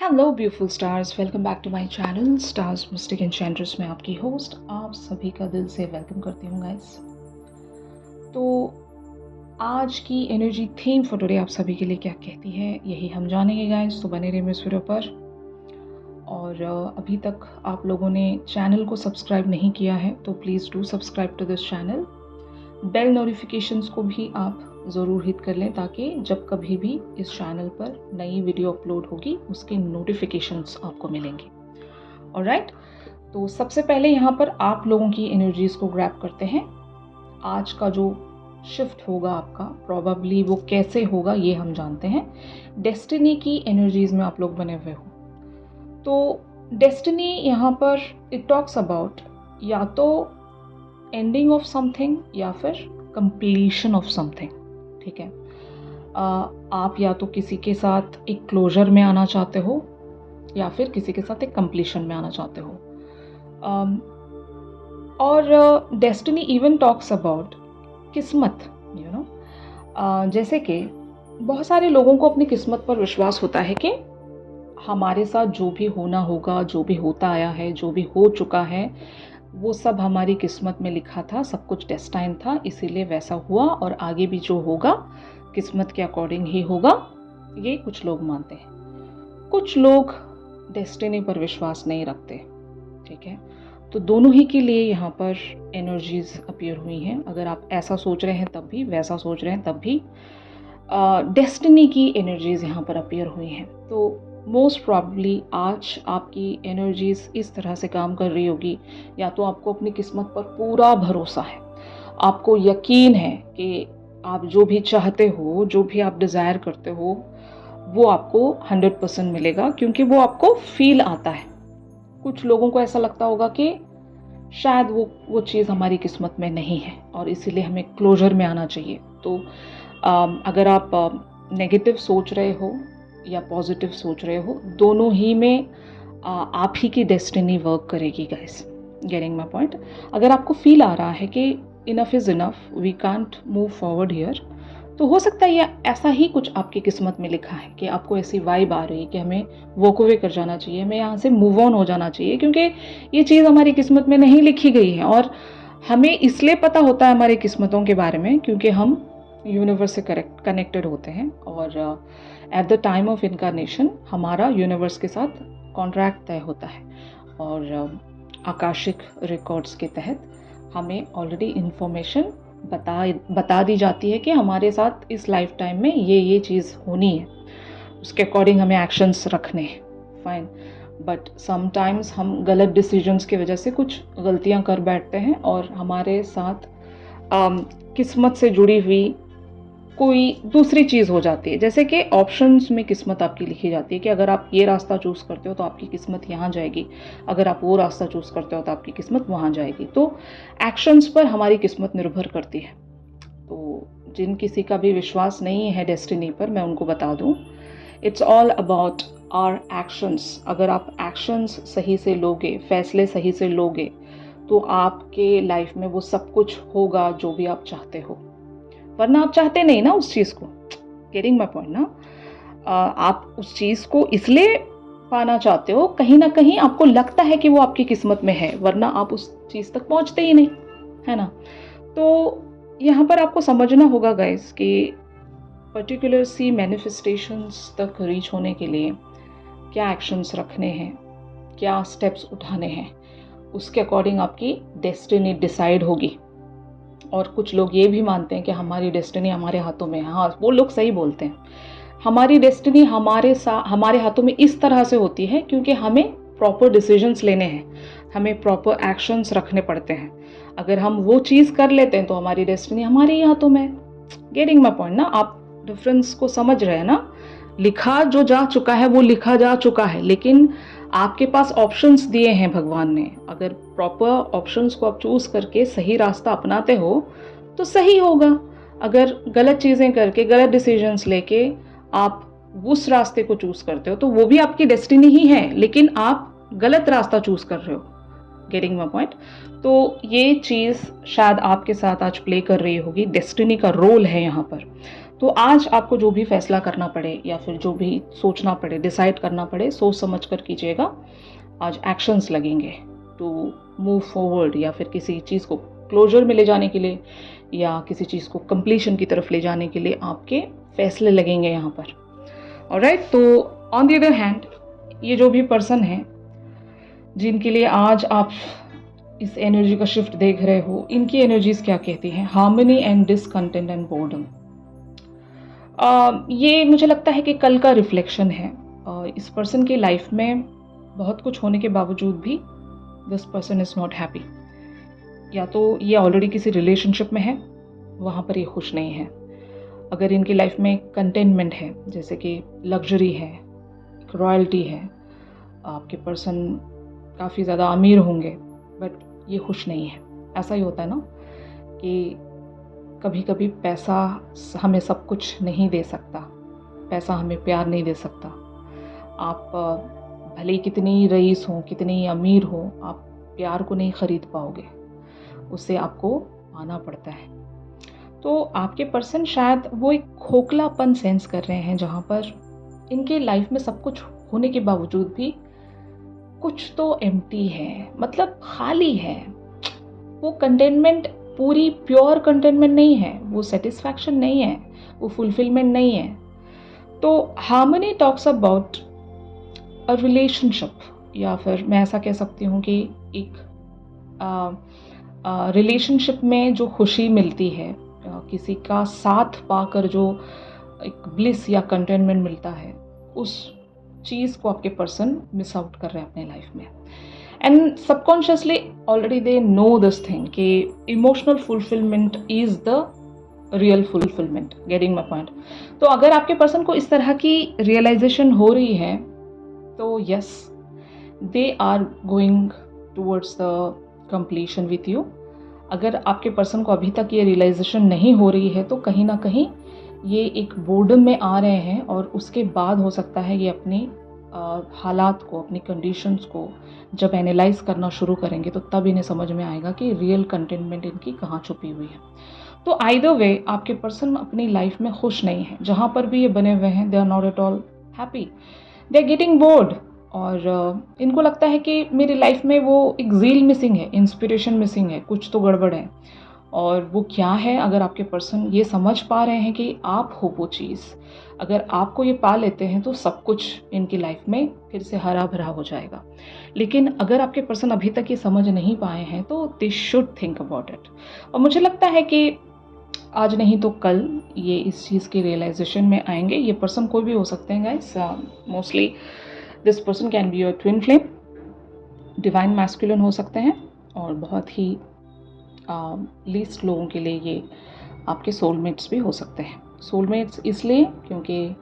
Hello beautiful stars, welcome back to my channel stars mystic enchantress में आपकी host आप सभी का दिल से वेलकम करती हूँ गाइस। तो आज की एनर्जी थीम फॉर टुडे आप सभी के लिए क्या कहती है यही हम जानेंगे गाइस। तो बने रहिए मेरे वीडियो पर। और अभी तक आप लोगों ने चैनल को सब्सक्राइब नहीं किया है तो please do subscribe to this channel. Bell notifications को भी आप ज़रूर हिट कर लें ताकि जब कभी भी इस चैनल पर नई वीडियो अपलोड होगी उसके नोटिफिकेशंस आपको मिलेंगे। ऑलराइट, तो सबसे पहले यहाँ पर आप लोगों की एनर्जीज़ को ग्रैब करते हैं। आज का जो शिफ्ट होगा आपका प्रोबेबली वो कैसे होगा ये हम जानते हैं। डेस्टिनी की एनर्जीज़ में आप लोग बने हुए हो। तो डेस्टिनी यहाँ पर इट टॉक्स अबाउट या तो एंडिंग ऑफ समथिंग या फिर कंप्लीशन ऑफ समथिंग। ठीक है, आप या तो किसी के साथ एक क्लोजर में आना चाहते हो या फिर किसी के साथ एक कंप्लीशन में आना चाहते हो। और डेस्टिनी इवन टॉक्स अबाउट किस्मत, यू नो। जैसे कि बहुत सारे लोगों को अपनी किस्मत पर विश्वास होता है कि हमारे साथ जो भी होना होगा, जो भी होता आया है, जो भी हो चुका है, वो सब हमारी किस्मत में लिखा था, सब कुछ डेस्टाइन था, इसीलिए वैसा हुआ और आगे भी जो होगा किस्मत के अकॉर्डिंग ही होगा। ये कुछ लोग मानते हैं। कुछ लोग डेस्टिनी पर विश्वास नहीं रखते। ठीक है, तो दोनों ही के लिए यहाँ पर एनर्जीज अपीयर हुई हैं। अगर आप ऐसा सोच रहे हैं तब भी, वैसा सोच रहे हैं तब भी, डेस्टिनी की एनर्जीज यहाँ पर अपीयर हुई हैं। तो मोस्ट प्रॉब्ली आज आपकी एनर्जीज इस तरह से काम कर रही होगी, या तो आपको अपनी किस्मत पर पूरा भरोसा है, आपको यकीन है कि आप जो भी चाहते हो, जो भी आप डिज़ायर करते हो, वो आपको 100% मिलेगा क्योंकि वो आपको फील आता है। कुछ लोगों को ऐसा लगता होगा कि शायद वो चीज़ हमारी किस्मत में नहीं है और इसीलिए हमें क्लोजर में आना चाहिए। तो अगर आप नेगेटिव सोच रहे हो या पॉजिटिव सोच रहे हो, दोनों ही में आप ही की डेस्टिनी वर्क करेगी गाइस। Getting my point. अगर आपको फील आ रहा है कि enough is enough, we can't move forward here, तो हो सकता है ये ऐसा ही कुछ आपकी किस्मत में लिखा है कि आपको ऐसी वाइब आ रही है कि हमें वॉक अवे कर जाना चाहिए, हमें यहाँ से मूव ऑन हो जाना चाहिए क्योंकि ये चीज़ हमारी किस्मत में नहीं लिखी गई है। और हमें इसलिए पता होता है हमारी किस्मतों के बारे में क्योंकि हम यूनिवर्स से कनेक्टेड होते हैं और at the time of incarnation हमारा यूनिवर्स के साथ कॉन्ट्रैक्ट तय होता है और आकाशिक रिकॉर्ड्स के तहत हमें ऑलरेडी इन्फॉर्मेशन बता दी जाती है कि हमारे साथ इस लाइफ टाइम में ये चीज़ होनी है, उसके अकॉर्डिंग हमें एक्शंस रखने हैं। फाइन, बट समटाइम्स हम गलत डिसीजंस की वजह से कुछ गलतियां कर बैठते हैं और हमारे साथ किस्मत से जुड़ी हुई कोई दूसरी चीज़ हो जाती है। जैसे कि ऑप्शंस में किस्मत आपकी लिखी जाती है कि अगर आप ये रास्ता चूज़ करते हो तो आपकी किस्मत यहाँ जाएगी, अगर आप वो रास्ता चूज़ करते हो तो आपकी किस्मत वहाँ जाएगी। तो एक्शंस पर हमारी किस्मत निर्भर करती है। तो जिन किसी का भी विश्वास नहीं है डेस्टिनी पर, मैं उनको बता दूँ, it's all about our actions. अगर आप एक्शंस सही से लोगे, फैसले सही से लोगे, तो आपके लाइफ में वो सब कुछ होगा जो भी आप चाहते हो। वरना आप चाहते नहीं ना उस चीज़ को। गेटिंग माय पॉइंट ना। आप उस चीज़ को इसलिए पाना चाहते हो, कहीं ना कहीं आपको लगता है कि वो आपकी किस्मत में है, वरना आप उस चीज़ तक पहुंचते ही नहीं, है ना। तो यहाँ पर आपको समझना होगा गाइस कि पर्टिकुलर सी मैनिफेस्टेशंस तक रीच होने के लिए क्या एक्शंस रखने हैं, क्या स्टेप्स उठाने हैं, उसके अकॉर्डिंग आपकी डेस्टिनी डिसाइड होगी। और कुछ लोग ये भी मानते हैं कि हमारी डेस्टिनी हमारे हाथों में है। हाँ, वो लोग सही बोलते हैं। हमारी डेस्टिनी हमारे हाथों में इस तरह से होती है क्योंकि हमें प्रॉपर डिसीजंस लेने हैं, हमें प्रॉपर एक्शंस रखने पड़ते हैं। अगर हम वो चीज़ कर लेते हैं तो हमारी डेस्टिनी हमारे ही हाथों में है। गेटिंग माय पॉइंट ना। आप डिफरेंस को समझ रहे हैं ना। लिखा जो जा चुका है वो लिखा जा चुका है, लेकिन आपके पास ऑप्शंस दिए हैं भगवान ने। अगर प्रॉपर ऑप्शंस को आप चूज़ करके सही रास्ता अपनाते हो तो सही होगा। अगर गलत चीज़ें करके, गलत डिसीजंस लेके आप उस रास्ते को चूज़ करते हो तो वो भी आपकी डेस्टिनी ही है, लेकिन आप गलत रास्ता चूज़ कर रहे हो। Getting my point. तो ये चीज़ शायद आपके साथ आज प्ले कर रही होगी। डेस्टिनी का रोल है यहाँ पर। तो आज आपको जो भी फैसला करना पड़े या फिर जो भी सोचना पड़े, डिसाइड करना पड़े, सोच समझ कर कीजिएगा। आज एक्शंस लगेंगे टू मूव फॉरवर्ड, या फिर किसी चीज़ को क्लोजर में ले जाने के लिए या किसी चीज़ को कंप्लीशन की तरफ ले जाने के लिए आपके फैसले लगेंगे यहाँ पर। ऑलराइट, तो ऑन द अदर हैंड ये जो भी पर्सन है जिनके लिए आज आप इस एनर्जी का शिफ्ट देख रहे हो, इनकी एनर्जीज क्या कहती हैं? Harmony and discontent and boredom. ये मुझे लगता है कि कल का रिफ्लेक्शन है। इस पर्सन की लाइफ में बहुत कुछ होने के बावजूद भी this person is not happy. या तो ये ऑलरेडी किसी रिलेशनशिप में है, वहाँ पर ये खुश नहीं है। अगर इनकी लाइफ में कंटेनमेंट है, जैसे कि लग्जरी है, रॉयल्टी है, आपके पर्सन काफ़ी ज़्यादा अमीर होंगे, बट ये खुश नहीं है। ऐसा ही होता है ना कि कभी कभी पैसा हमें सब कुछ नहीं दे सकता, पैसा हमें प्यार नहीं दे सकता। आप भले ही कितनी रईस हो, कितनी अमीर हो, आप प्यार को नहीं खरीद पाओगे, उससे आपको आना पड़ता है। तो आपके पर्सन शायद वो एक खोखलापन सेंस कर रहे हैं, जहाँ पर इनके लाइफ में सब कुछ होने के बावजूद भी कुछ तो एम्प्टी है, मतलब खाली है। वो कंटेनमेंट पूरी प्योर कंटेनमेंट नहीं है, वो सेटिस्फैक्शन नहीं है, वो फुलफिलमेंट नहीं है। तो harmony talks about a relationship, या फिर मैं ऐसा कह सकती हूँ कि एक रिलेशनशिप में जो खुशी मिलती है, किसी का साथ पाकर जो एक ब्लिस या कंटेनमेंट मिलता है, उस चीज़ को आपके पर्सन मिस आउट कर रहे हैं अपने लाइफ में। And subconsciously already they know this thing कि emotional fulfilment is the real fulfilment. Getting my point? तो अगर आपके पर्सन को इस तरह की रियलाइजेशन हो रही है, तो yes, they are going towards the completion with you. अगर आपके पर्सन को अभी तक ये रियलाइजेशन नहीं हो रही है, तो कहीं ना कहीं ये एक बोर्डम में आ रहे हैं, और उसके बाद हो सकता है ये अपनी हालात को, अपनी कंडीशंस को जब एनालाइज करना शुरू करेंगे, तो तब इन्हें समझ में आएगा कि रियल कंटेनमेंट इनकी कहाँ छुपी हुई है। तो आइदर वे आपके पर्सन अपनी लाइफ में खुश नहीं है, जहाँ पर भी ये बने हुए हैं, they are not at all happy, they are getting bored. और इनको लगता है कि मेरी लाइफ में वो एक ज़ील मिसिंग है, इंस्पिरेशन मिसिंग है, कुछ तो गड़बड़ है। और वो क्या है? अगर आपके पर्सन ये समझ पा रहे हैं कि आप हो वो चीज़, अगर आपको ये पा लेते हैं, तो सब कुछ इनकी लाइफ में फिर से हरा भरा हो जाएगा। लेकिन अगर आपके पर्सन अभी तक ये समझ नहीं पाए हैं, तो they should think about it. और मुझे लगता है कि आज नहीं तो कल ये इस चीज़ की रियलाइजेशन में आएंगे। ये पर्सन कोई भी हो सकते हैं guys. Mostly this person can be your twin flame, divine masculine हो सकते हैं, और बहुत ही लीस्ट लोगों के लिए ये आपके सोलमेट्स भी हो सकते हैं। सोलमेट्स इसलिए क्योंकि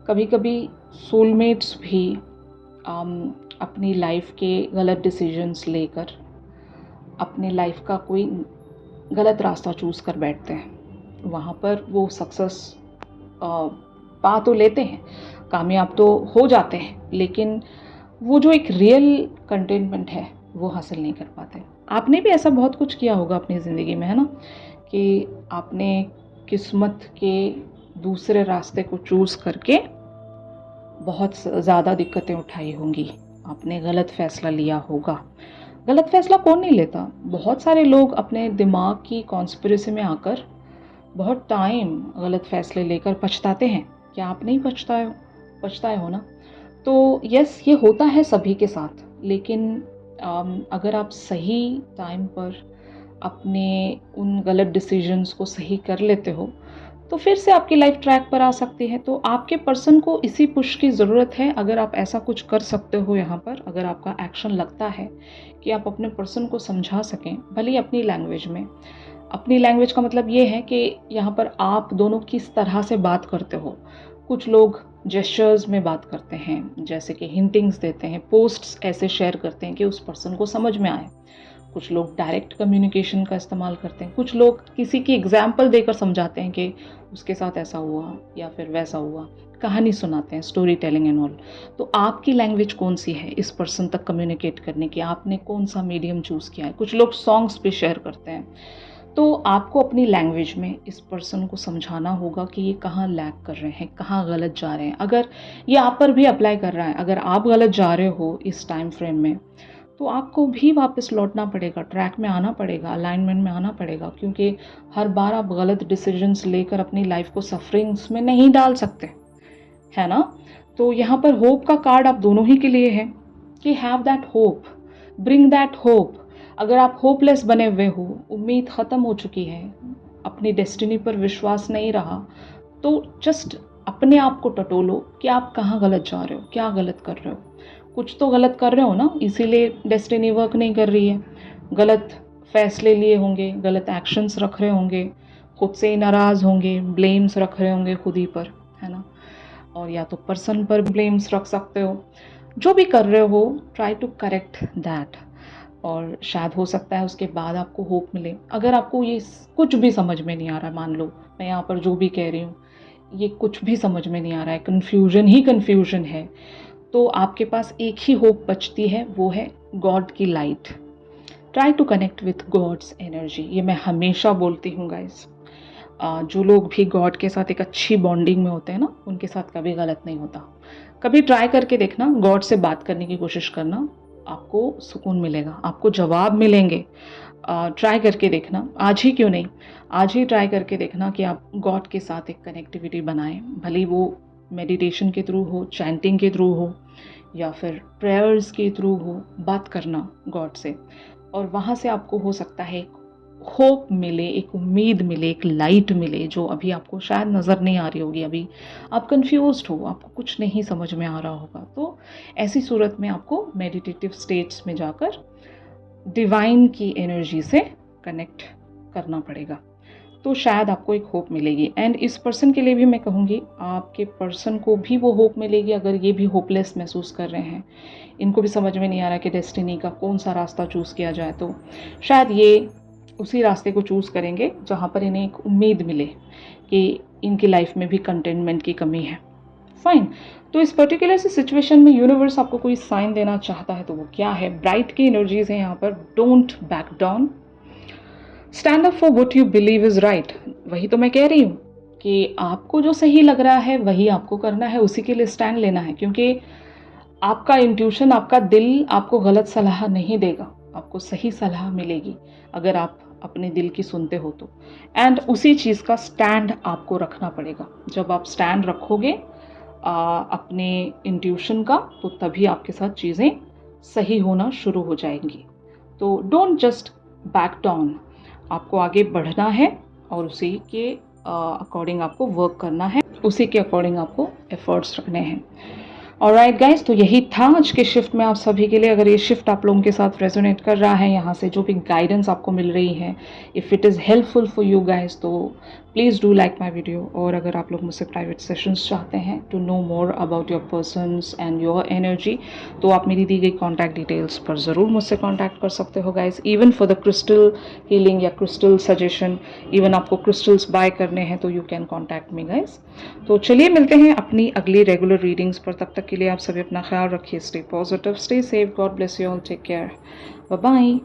कभी कभी सोलमेट्स भी अपनी लाइफ के गलत डिसीजंस लेकर अपनी लाइफ का कोई गलत रास्ता चूज़ कर बैठते हैं। वहाँ पर वो सक्सेस पा तो लेते हैं, कामयाब तो हो जाते हैं, लेकिन वो जो एक रियल कंटेनमेंट है वो हासिल नहीं कर पाते। आपने भी ऐसा बहुत कुछ किया होगा अपनी ज़िंदगी में, है ना, कि आपने किस्मत के दूसरे रास्ते को चूज़ करके बहुत ज़्यादा दिक्कतें उठाई होंगी, आपने गलत फ़ैसला लिया होगा। गलत फ़ैसला कौन नहीं लेता? बहुत सारे लोग अपने दिमाग की कॉन्स्पिरेसी में आकर बहुत टाइम गलत फ़ैसले लेकर पछताते हैं। क्या आप नहीं पछताए हो ना? तो यस, ये होता है सभी के साथ, लेकिन अगर आप सही टाइम पर अपने उन गलत डिसीजंस को सही कर लेते हो, तो फिर से आपकी लाइफ ट्रैक पर आ सकती है। तो आपके पर्सन को इसी पुश की ज़रूरत है। अगर आप ऐसा कुछ कर सकते हो यहाँ पर, अगर आपका एक्शन लगता है कि आप अपने पर्सन को समझा सकें, भले ही अपनी लैंग्वेज में। अपनी लैंग्वेज का मतलब ये है कि यहाँ पर आप दोनों किस तरह से बात करते हो। कुछ लोग जेस्चर्स में बात करते हैं, जैसे कि हिंटिंग्स देते हैं, पोस्ट्स ऐसे शेयर करते हैं कि उस पर्सन को समझ में आए। कुछ लोग डायरेक्ट कम्युनिकेशन का इस्तेमाल करते हैं। कुछ लोग किसी की एग्जाम्पल देकर समझाते हैं कि उसके साथ ऐसा हुआ या फिर वैसा हुआ, कहानी सुनाते हैं, स्टोरी टेलिंग एंड ऑल। तो आपकी लैंग्वेज कौन सी है इस पर्सन तक कम्युनिकेट करने की? आपने कौन सा मीडियम चूज़ किया है? कुछ लोग सॉन्ग्स पे शेयर करते हैं। तो आपको अपनी लैंग्वेज में इस पर्सन को समझाना होगा कि ये कहाँ लैग कर रहे हैं, कहाँ गलत जा रहे हैं। अगर ये आप पर भी अप्लाई कर रहा है, अगर आप गलत जा रहे हो इस टाइम फ्रेम में, तो आपको भी वापस लौटना पड़ेगा, ट्रैक में आना पड़ेगा, अलाइनमेंट में आना पड़ेगा, क्योंकि हर बार आप गलत डिसीजंस लेकर अपनी लाइफ को सफरिंग्स में नहीं डाल सकते, है ना। तो यहाँ पर होप का कार्ड आप दोनों ही के लिए है कि have that hope, bring that hope. अगर आप होपलेस बने हुए हो, उम्मीद ख़त्म हो चुकी है, अपनी डेस्टिनी पर विश्वास नहीं रहा, तो जस्ट अपने आप को टटोलो कि आप कहाँ गलत जा रहे हो, क्या गलत कर रहे हो। कुछ तो गलत कर रहे हो ना, इसीलिए डेस्टिनी वर्क नहीं कर रही है। गलत फैसले लिए होंगे, गलत एक्शंस रख रहे होंगे, खुद से ही नाराज़ होंगे, ब्लेम्स रख रहे होंगे खुद ही पर, है ना। और या तो पर्सन पर ब्लेम्स रख सकते हो। जो भी कर रहे हो, ट्राई टू करेक्ट दैट, और शायद हो सकता है उसके बाद आपको होप मिले। अगर आपको ये कुछ भी समझ में नहीं आ रहा, मान लो मैं यहाँ पर जो भी कह रही हूँ ये कुछ भी समझ में नहीं आ रहा है, कन्फ्यूजन ही कन्फ्यूजन है, तो आपके पास एक ही होप बचती है, वो है गॉड की light. Try to connect with God's energy. ये मैं हमेशा बोलती हूँ गाइस। जो लोग भी गॉड के साथ एक अच्छी बॉन्डिंग में होते हैं ना, उनके साथ कभी गलत नहीं होता। कभी ट्राई करके देखना, गॉड से बात करने की कोशिश करना, आपको सुकून मिलेगा, आपको जवाब मिलेंगे। ट्राई करके देखना, आज ही क्यों नहीं, आज ही ट्राई करके देखना कि आप गॉड के साथ एक कनेक्टिविटी बनाएं। भले वो मेडिटेशन के थ्रू हो, चैंटिंग के थ्रू हो, या फिर प्रेयर्स के थ्रू हो, बात करना गॉड से। और वहाँ से आपको हो सकता है एक होप मिले, एक उम्मीद मिले, एक लाइट मिले, जो अभी आपको शायद नज़र नहीं आ रही होगी। अभी आप कंफ्यूज्ड हो, आपको कुछ नहीं समझ में आ रहा होगा, तो ऐसी सूरत में आपको मेडिटेटिव स्टेट्स में जाकर डिवाइन की एनर्जी से कनेक्ट करना पड़ेगा, तो शायद आपको एक होप मिलेगी। एंड इस पर्सन के लिए भी मैं कहूँगी, आपके पर्सन को भी वो होप मिलेगी अगर ये भी होपलेस महसूस कर रहे हैं, इनको भी समझ में नहीं आ रहा कि डेस्टिनी का कौन सा रास्ता चूज़ किया जाए, तो शायद ये उसी रास्ते को चूज़ करेंगे जहाँ पर इन्हें एक उम्मीद मिले कि इनकी लाइफ में भी कंटेनमेंट की कमी है। फाइन, तो इस पर्टिकुलर से सिचुएशन में यूनिवर्स आपको कोई साइन देना चाहता है, तो वो क्या है। ब्राइट की एनर्जीज हैं यहाँ पर। Don't back down, stand up for what you believe is right. वही तो मैं कह रही हूँ कि आपको जो सही लग रहा है वही आपको करना है, उसी के लिए स्टैंड लेना है, क्योंकि आपका इंट्यूशन, आपका दिल आपको गलत सलाह नहीं देगा, आपको सही सलाह मिलेगी अगर आप अपने दिल की सुनते हो तो। एंड उसी चीज़ का स्टैंड आपको रखना पड़ेगा। जब आप स्टैंड रखोगे अपने इंट्यूशन का, तो तभी आपके साथ चीज़ें सही होना शुरू हो जाएंगी। तो डोंट जस्ट बैक डाउन, आपको आगे बढ़ना है और उसी के अकॉर्डिंग आपको वर्क करना है, उसी के अकॉर्डिंग आपको एफर्ट्स रखने हैं। ऑलराइट गाइस, तो यही था आज के शिफ्ट में आप सभी के लिए। अगर ये शिफ्ट आप लोगों के साथ रेजोनेट कर रहा है, यहाँ से जो भी गाइडेंस आपको मिल रही है, if it is helpful for you guys, तो please do like my video. और अगर आप लोग मुझसे प्राइवेट सेशंस चाहते हैं to know more about your persons and your energy, तो आप मेरी दी गई कॉन्टैक्ट डिटेल्स पर ज़रूर मुझसे कॉन्टैक्ट कर सकते हो guys. Even for the crystal healing या क्रिस्टल सजेशन, इवन आपको क्रिस्टल्स बाय करने हैं, तो you can contact me guys. तो चलिए मिलते हैं अपनी अगली रेगुलर रीडिंग्स पर। तब तक के लिए आप सभी अपना ख्याल रखिए। Stay positive, stay safe, God bless you all, take care, bye bye.